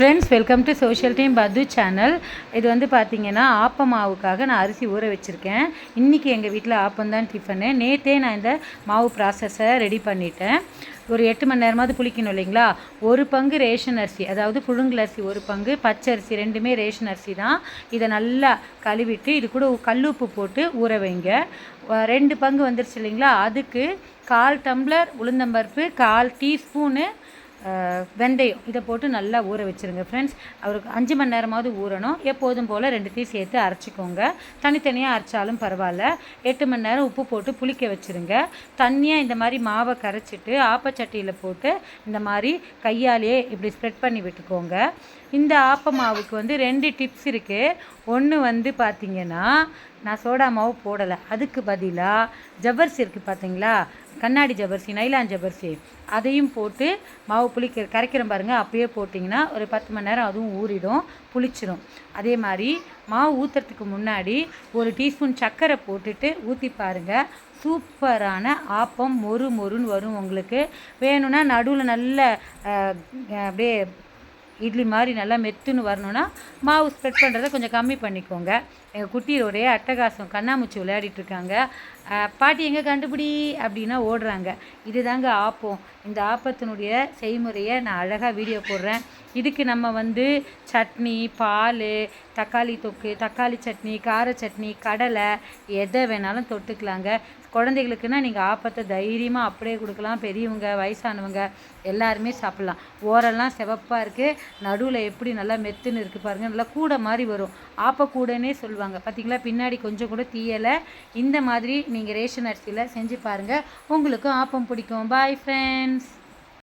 Friends, welcome to social team பத்து channel. இது வந்து பார்த்தீங்கன்னா ஆப்ப மாவுக்காக நான் அரிசி ஊற வச்சுருக்கேன். இன்றைக்கி எங்கள் வீட்டில் ஆப்பந்தான் டிஃபனு. நேற்றே நான் இந்த மாவு ப்ராசஸை ரெடி பண்ணிட்டேன். ஒரு 8 மணி நேரமாவது புளிக்கணும் இல்லைங்களா. ஒரு பங்கு ரேஷன் அரிசி, அதாவது புழுங்கல் அரிசி ஒரு பங்கு, பச்சரிசி ரெண்டுமே ரேஷன் அரிசி தான். இதை நல்லா கழுவிட்டு இது கூட கல்லுப்பு போட்டு ஊற வைங்க. 2 பங்கு வந்துருச்சு இல்லைங்களா. அதுக்கு 1/4 டம்ளர் உளுந்தம்பருப்பு, 1/4 டீஸ்பூனு வெந்தயம் இதை போட்டு நல்லா ஊற வச்சுருங்க ஃப்ரெண்ட்ஸ். அவருக்கு 5 மணி நேரமாவது ஊறணும். எப்போதும் போல் 2த்தையும் சேர்த்து அரைச்சிக்கோங்க. தனித்தனியாக அரைச்சாலும் பரவாயில்ல. 8 மணி நேரம் உப்பு போட்டு புளிக்க வச்சுருங்க. தண்ணியாக இந்த மாதிரி மாவை கரைச்சிட்டு ஆப்பச்சட்டியில் போட்டு இந்த மாதிரி கையாலேயே இப்படி ஸ்ப்ரெட் பண்ணி விட்டுக்கோங்க. இந்த ஆப்ப மாவுக்கு வந்து 2 டிப்ஸ் இருக்குது. ஒன்று வந்து பார்த்திங்கன்னா, நான் சோடா மாவு போடலை. அதுக்கு பதிலாக ஜவ்வரிசி இருக்குது பார்த்தீங்களா, கண்ணாடி ஜவ்வரிசி, நைலான் ஜவ்வரிசி, அதையும் போட்டு மாவு கரைக்கிறோம் பாருங்கள். அப்படியே போட்டிங்கன்னா ஒரு 10 மணி நேரம் அதுவும் ஊறிடும், புளிச்சிடும். அதே மாதிரி மாவு ஊற்றுறதுக்கு முன்னாடி 1 டீஸ்பூன் சர்க்கரை போட்டுட்டு ஊற்றி பாருங்கள். சூப்பரான ஆப்பம் மொறு மொறுன்னு வரும். உங்களுக்கு வேணும்னா நடுவில் நல்ல அப்படியே இட்லி மாதிரி நல்லா மெத்துன்னு வரணுன்னா மாவு ஸ்ப்ரெட் பண்ணுறதை கொஞ்சம் கம்மி பண்ணிக்கோங்க. எங்கள் குட்டி ஒரே அட்டகாசம், கண்ணாமூச்சி விளையாடிட்டுருக்காங்க. பாட்டி எங்கே கண்டுபிடி அப்படின்னா ஓடுறாங்க. இதுதாங்க ஆப்பம். இந்த ஆப்பத்தினுடைய செய்முறையை நான் அழகாக வீடியோ போடுறேன். இதுக்கு நம்ம வந்து சட்னி, பால், தக்காளி தொக்கு, தக்காளி சட்னி, கார சட்னி, கடலை எதை வேணாலும் தொட்டுக்கலாங்க. குழந்தைகளுக்குன்னா நீங்கள் ஆப்பத்தை தைரியமாக அப்படியே கொடுக்கலாம். பெரியவங்க, வயசானவங்க எல்லாருமே சாப்பிட்லாம். ஓரெல்லாம் சிவப்பாக இருக்குது, நடுவில் எப்படி நல்லா மெத்துன்னு இருக்குது பாருங்கள். நல்லா கூடை மாதிரி வரும். ஆப்பக்கூடைன்னே சொல்லுவாங்க பார்த்தீங்களா. பின்னாடி கொஞ்சம் கூட தீயலை. இந்த மாதிரி நீங்கள் ரேஷன் அரிசியில் செஞ்சு பாருங்கள், உங்களுக்கும் ஆப்பம் பிடிக்கும். Bye friends.